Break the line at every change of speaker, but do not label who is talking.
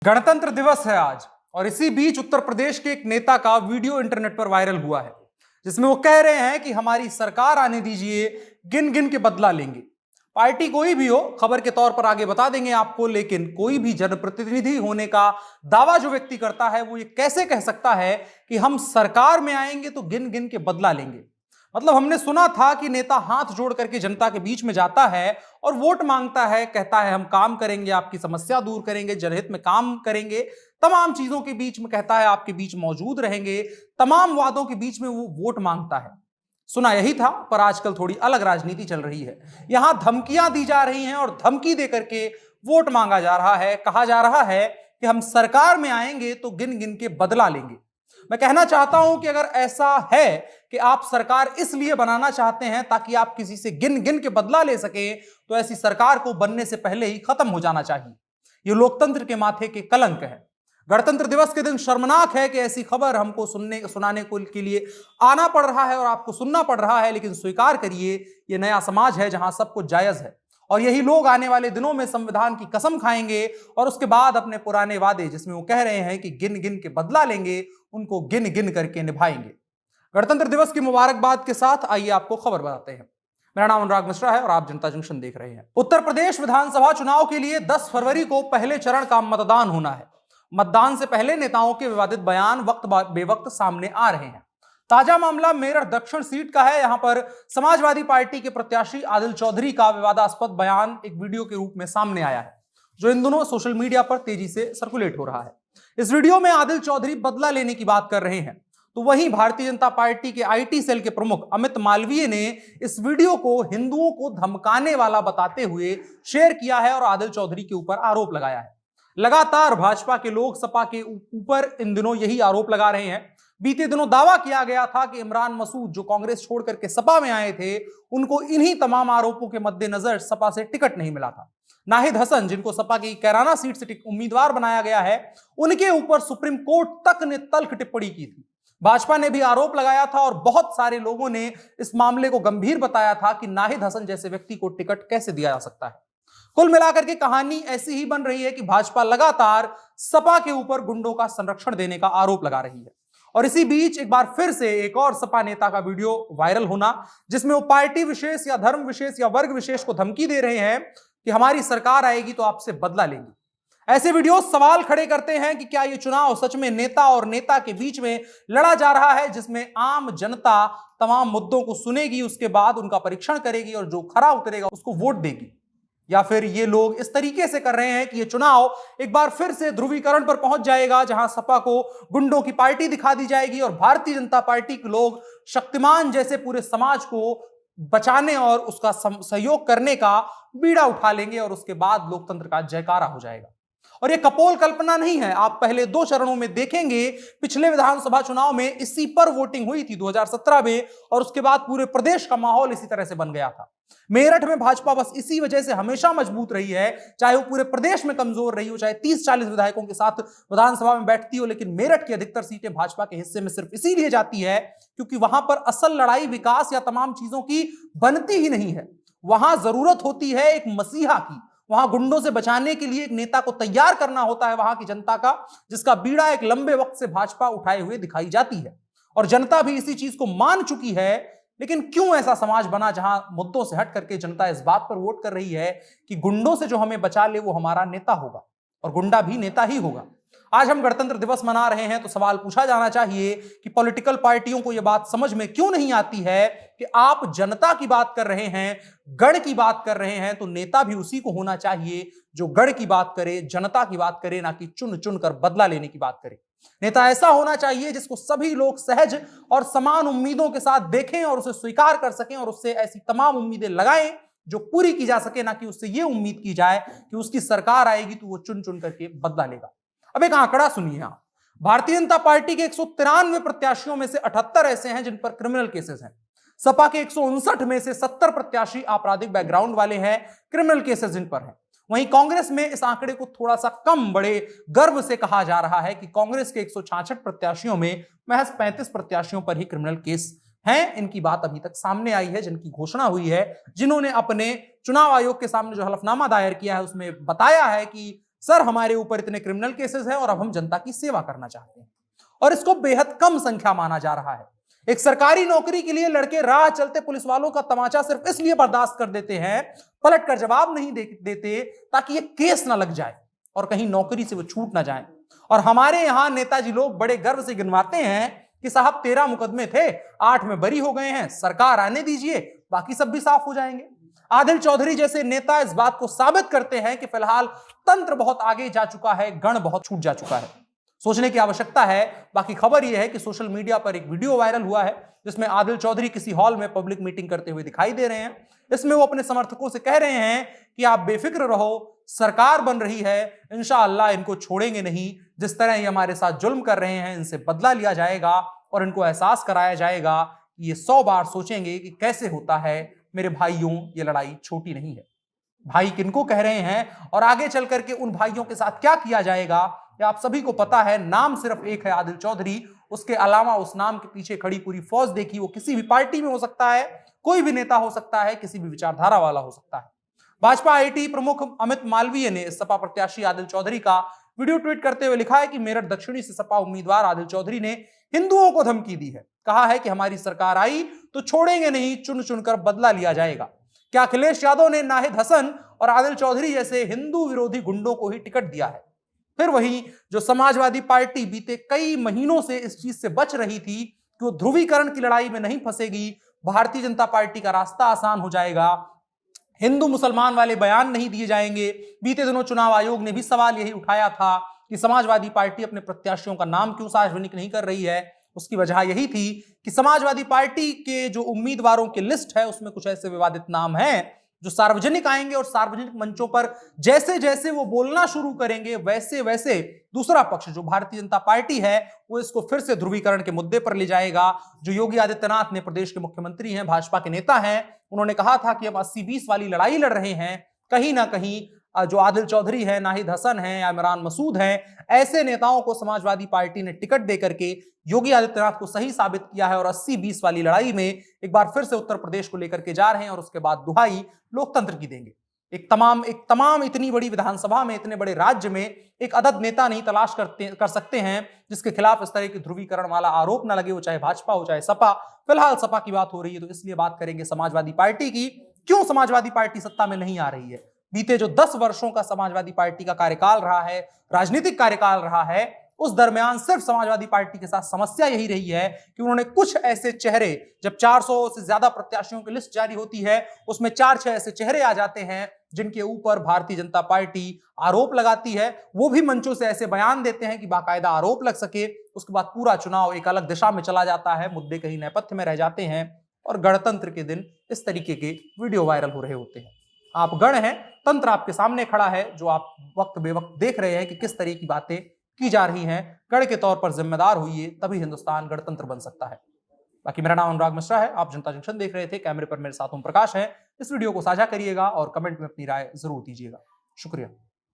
गणतंत्र दिवस है आज और इसी बीच उत्तर प्रदेश के एक नेता का वीडियो इंटरनेट पर वायरल हुआ है जिसमें वो कह रहे हैं कि हमारी सरकार आने दीजिए, गिन गिन के बदला लेंगे। पार्टी कोई भी हो, खबर के तौर पर आगे बता देंगे आपको, लेकिन कोई भी जनप्रतिनिधि होने का दावा जो व्यक्ति करता है वो ये कैसे कह सकता है कि हम सरकार में आएंगे तो गिन गिन के बदला लेंगे। मतलब हमने सुना था कि नेता हाथ जोड़ करके जनता के बीच में जाता है और वोट मांगता है, कहता है हम काम करेंगे, आपकी समस्या दूर करेंगे, जनहित में काम करेंगे, तमाम चीजों के बीच में कहता है आपके बीच मौजूद रहेंगे, तमाम वादों के बीच में वो वोट मांगता है। सुना यही था, पर आजकल थोड़ी अलग राजनीति चल रही है। यहां धमकियां दी जा रही हैं और धमकी दे करके वोट मांगा जा रहा है। कहा जा रहा है कि हम सरकार में आएंगे तो गिन गिन के बदला लेंगे। मैं कहना चाहता हूं कि अगर ऐसा है कि आप सरकार इसलिए बनाना चाहते हैं ताकि आप किसी से गिन गिन के बदला ले सके, तो ऐसी सरकार को बनने से पहले ही खत्म हो जाना चाहिए। यह लोकतंत्र के माथे के कलंक है। गणतंत्र दिवस के दिन शर्मनाक है कि ऐसी खबर हमको सुनाने के लिए आना पड़ रहा है और आपको सुनना पड़ रहा है, लेकिन स्वीकार करिए, यह नया समाज है जहां सब कुछ जायज है और यही लोग आने वाले दिनों में संविधान की कसम खाएंगे और उसके बाद अपने पुराने वादे जिसमें वो कह रहे हैं कि गिन गिन के बदला लेंगे, उनको गिन गिन करके निभाएंगे। गणतंत्र दिवस की मुबारकबाद के साथ आइए आपको खबर बताते हैं। मेरा नाम अनुराग मिश्रा है और आप जनता जंक्शन देख रहे हैं। उत्तर प्रदेश विधानसभा चुनाव के लिए 10 फरवरी को पहले चरण का मतदान होना है। मतदान से पहले नेताओं के विवादित बयान वक्त बेवक्त सामने आ रहे हैं। ताजा मामला मेरठ दक्षिण सीट का है। यहां पर समाजवादी पार्टी के प्रत्याशी आदिल चौधरी का विवादास्पद बयान एक वीडियो के रूप में सामने आया है, जो इन दिनों सोशल मीडिया पर तेजी से सर्कुलेट हो रहा है। इस वीडियो में आदिल चौधरी बदला लेने की बात कर रहे हैं, तो वहीं भारतीय जनता पार्टी के आईटी सेल के प्रमुख अमित मालवीय ने इस वीडियो को हिंदुओं को धमकाने वाला बताते हुए शेयर किया है और आदिल चौधरी के ऊपर आरोप लगाया है। लगातार भाजपा के लोग सपा के ऊपर इन दिनों यही आरोप लगा रहे हैं। बीते दिनों दावा किया गया था कि इमरान मसूद जो कांग्रेस छोड़ करके सपा में आए थे, उनको इन्हीं तमाम आरोपों के मद्देनजर सपा से टिकट नहीं मिला था। नाहिद हसन, जिनको सपा की कैराना सीट से उम्मीदवार बनाया गया है, उनके ऊपर सुप्रीम कोर्ट तक ने तल्ख टिप्पणी की थी। भाजपा ने भी आरोप लगाया था और बहुत सारे लोगों ने इस मामले को गंभीर बताया था कि नाहिद हसन जैसे व्यक्ति को टिकट कैसे दिया जा सकता है। कुल मिलाकर के कहानी ऐसी ही बन रही है कि भाजपा लगातार सपा के ऊपर गुंडों का संरक्षण देने का आरोप लगा रही है। और इसी बीच एक बार फिर से एक और सपा नेता का वीडियो वायरल होना, जिसमें वो पार्टी विशेष या धर्म विशेष या वर्ग विशेष को धमकी दे रहे हैं कि हमारी सरकार आएगी तो आपसे बदला लेंगे। ऐसे वीडियो सवाल खड़े करते हैं कि क्या यह चुनाव सच में नेता और नेता के बीच में लड़ा जा रहा है, जिसमें आम जनता तमाम मुद्दों को सुनेगी, उसके बाद उनका परीक्षण करेगी और जो खरा उतरेगा उसको वोट देगी, या फिर ये लोग इस तरीके से कर रहे हैं कि ये चुनाव एक बार फिर से ध्रुवीकरण पर पहुंच जाएगा, जहां सपा को गुंडों की पार्टी दिखा दी जाएगी और भारतीय जनता पार्टी के लोग शक्तिमान जैसे पूरे समाज को बचाने और उसका सहयोग करने का बीड़ा उठा लेंगे और उसके बाद लोकतंत्र का जयकारा हो जाएगा। और ये कपोल कल्पना नहीं है, आप पहले 2 चरणों में देखेंगे। पिछले विधानसभा चुनाव में इसी पर वोटिंग हुई थी 2017 में और उसके बाद पूरे प्रदेश का माहौल इसी तरह से बन गया था। मेरठ में भाजपा बस इसी वजह से हमेशा मजबूत रही है, चाहे वो पूरे प्रदेश में कमजोर रही हो, चाहे 30-40 विधायकों के साथ विधानसभा में बैठती हो, लेकिन मेरठ की अधिकतर सीटें भाजपा के हिस्से में सिर्फ इसीलिए जाती है क्योंकि वहां पर असल लड़ाई विकास या तमाम चीजों की बनती ही नहीं है। वहां जरूरत होती है एक मसीहा की, वहां गुंडों से बचाने के लिए एक नेता को तैयार करना होता है वहां की जनता का, जिसका बीड़ा एक लंबे वक्त से भाजपा उठाए हुए दिखाई जाती है और जनता भी इसी चीज को मान चुकी है। लेकिन क्यों ऐसा समाज बना जहां मुद्दों से हट करके जनता इस बात पर वोट कर रही है कि गुंडों से जो हमें बचा ले वो हमारा नेता होगा और गुंडा भी नेता ही होगा। आज हम गणतंत्र दिवस मना रहे हैं तो सवाल पूछा जाना चाहिए कि पॉलिटिकल पार्टियों को यह बात समझ में क्यों नहीं आती है कि आप जनता की बात कर रहे हैं, गढ़ की बात कर रहे हैं, तो नेता भी उसी को होना चाहिए जो गढ़ की बात करे, जनता की बात करे, ना कि चुन चुन कर बदला लेने की बात करे। नेता ऐसा होना चाहिए जिसको सभी लोग सहज और समान उम्मीदों के साथ देखें और उसे स्वीकार कर सकें और उससे ऐसी तमाम उम्मीदें लगाएं जो पूरी की जा सके, ना कि उससे यह उम्मीद की जाए कि उसकी सरकार आएगी तो वो चुन चुन करके बदला लेगा। अब एक आंकड़ा सुनिए आप। भारतीय जनता पार्टी के 193 प्रत्याशियों में से 78 ऐसे हैं जिन पर क्रिमिनल केसेस हैं। सपा के 159 में से 70 प्रत्याशी आपराधिक बैकग्राउंड वाले हैं, क्रिमिनल केसेस जिन पर हैं। वहीं कांग्रेस में इस आंकड़े को थोड़ा सा कम बड़े गर्व से कहा जा रहा है कि कांग्रेस के 166 प्रत्याशियों में महज 35 प्रत्याशियों पर ही क्रिमिनल केस हैं। इनकी बात अभी तक सामने आई है, जिनकी घोषणा हुई है, जिन्होंने अपने चुनाव आयोग के सामने जो हलफनामा दायर किया है उसमें बताया है कि सर हमारे ऊपर इतने क्रिमिनल केसेस हैं और अब हम जनता की सेवा करना चाहते हैं, और इसको बेहद कम संख्या माना जा रहा है। एक सरकारी नौकरी के लिए लड़के राह चलते पुलिस वालों का तमाचा सिर्फ इसलिए बर्दाश्त कर देते हैं, पलट कर जवाब नहीं देते ताकि ये केस ना लग जाए और कहीं नौकरी से वो छूट ना जाए। और हमारे यहां नेताजी लोग बड़े गर्व से गिनवाते हैं कि साहब 13 मुकदमे थे, 8 में बरी हो गए हैं, सरकार आने दीजिए, बाकी सब भी साफ हो जाएंगे। आदिल चौधरी जैसे नेता इस बात को साबित करते हैं कि फिलहाल तंत्र बहुत आगे जा चुका है, गण बहुत छूट जा चुका है। सोचने की आवश्यकता है। बाकी खबर यह है कि सोशल मीडिया पर एक वीडियो वायरल हुआ है जिसमें आदिल चौधरी किसी हॉल में पब्लिक मीटिंग करते हुए दिखाई दे रहे हैं। इसमें वो अपने समर्थकों से कह रहे हैं कि आप बेफिक्र रहो, सरकार बन रही है, इंशाअल्लाह इनको छोड़ेंगे नहीं। जिस तरह ये हमारे साथ जुल्म कर रहे हैं, इनसे बदला लिया जाएगा और इनको एहसास कराया जाएगा कि ये 100 बार सोचेंगे कि कैसे होता है। मेरे भाइयों, ये लड़ाई छोटी नहीं है। भाई किनको कह रहे हैं और आगे चल करके उन भाइयों के साथ क्या किया जाएगा, ये आप सभी को पता है। नाम सिर्फ एक है, आदिल चौधरी। उसके अलावा उस नाम के पीछे खड़ी पूरी फौज देखी। वो किसी भी पार्टी में हो सकता है, कोई भी नेता हो सकता है, किसी भी विचारधारा वाला हो सकता है। भाजपा आईटी प्रमुख अमित मालवीय ने सपा प्रत्याशी आदिल चौधरी का वीडियो ट्वीट करते हुए लिखा है कि मेरठ दक्षिणी से सपा उम्मीदवार आदिल चौधरी ने हिंदुओं को धमकी दी है। कहा है कि हमारी सरकार आई तो छोड़ेंगे नहीं, चुन चुनकर बदला लिया जाएगा। क्या अखिलेश यादव ने नाहिद हसन और आदिल चौधरी जैसे हिंदू विरोधी गुंडों को ही टिकट दिया है? फिर वही जो समाजवादी पार्टी बीते कई महीनों से इस चीज से बच रही थी कि वो ध्रुवीकरण की लड़ाई में नहीं फंसेगी, भारतीय जनता पार्टी का रास्ता आसान हो जाएगा, हिंदू मुसलमान वाले बयान नहीं दिए जाएंगे। बीते दिनों चुनाव आयोग ने भी सवाल यही उठाया था कि समाजवादी पार्टी अपने प्रत्याशियों का नाम क्यों सार्वजनिक नहीं कर रही है। उसकी वजह यही थी कि समाजवादी पार्टी के जो उम्मीदवारों की लिस्ट है उसमें कुछ ऐसे विवादित नाम हैं जो सार्वजनिक आएंगे और सार्वजनिक मंचों पर जैसे जैसे वो बोलना शुरू करेंगे वैसे वैसे दूसरा पक्ष जो भारतीय जनता पार्टी है वो इसको फिर से ध्रुवीकरण के मुद्दे पर ले जाएगा। जो योगी आदित्यनाथ ने, प्रदेश के मुख्यमंत्री हैं, भाजपा के नेता हैं, उन्होंने कहा था कि हम 80-20 वाली लड़ाई लड़ रहे हैं। कहीं ना कहीं जो आदिल चौधरी है, नाहिद हसन है या इमरान मसूद हैं, ऐसे नेताओं को समाजवादी पार्टी ने टिकट दे करके योगी आदित्यनाथ को सही साबित किया है और 80-20 वाली लड़ाई में एक बार फिर से उत्तर प्रदेश को लेकर के जा रहे हैं और उसके बाद दुहाई लोकतंत्र की देंगे। एक तमाम इतनी बड़ी विधानसभा में, इतने बड़े राज्य में एक अदद नेता नहीं तलाश कर सकते हैं जिसके खिलाफ इस तरह की ध्रुवीकरण वाला आरोप न लगे, वो चाहे भाजपा हो चाहे सपा। फिलहाल सपा की बात हो रही है तो इसलिए बात करेंगे समाजवादी पार्टी की। क्यों समाजवादी पार्टी सत्ता में नहीं आ रही है? बीते जो 10 वर्षों का समाजवादी पार्टी का कार्यकाल रहा है, राजनीतिक कार्यकाल रहा है, उस दरमियान सिर्फ समाजवादी पार्टी के साथ समस्या यही रही है कि उन्होंने कुछ ऐसे चेहरे, जब 400 से ज्यादा प्रत्याशियों की लिस्ट जारी होती है उसमें 4-6 ऐसे चेहरे आ जाते हैं जिनके ऊपर भारतीय जनता पार्टी आरोप लगाती है। वो भी मंचों से ऐसे बयान देते हैं कि बाकायदा आरोप लग सके। उसके बाद पूरा चुनाव एक अलग दिशा में चला जाता है, मुद्दे कहीं नेपथ्य में रह जाते हैं और गणतंत्र के दिन इस तरीके के वीडियो वायरल हो रहे होते हैं। आप गण हैं, तंत्र आपके सामने खड़ा है, जो आप वक्त बेवक्त देख रहे हैं कि किस तरह की बातें की जा रही हैं। गण के तौर पर जिम्मेदार होइए, तभी हिंदुस्तान गणतंत्र बन सकता है। बाकी मेरा नाम अनुराग मिश्रा है, आप जनता जंक्शन देख रहे थे। कैमरे पर मेरे साथ ओम प्रकाश है। इस वीडियो को साझा करिएगा और कमेंट में अपनी राय जरूर दीजिएगा। शुक्रिया।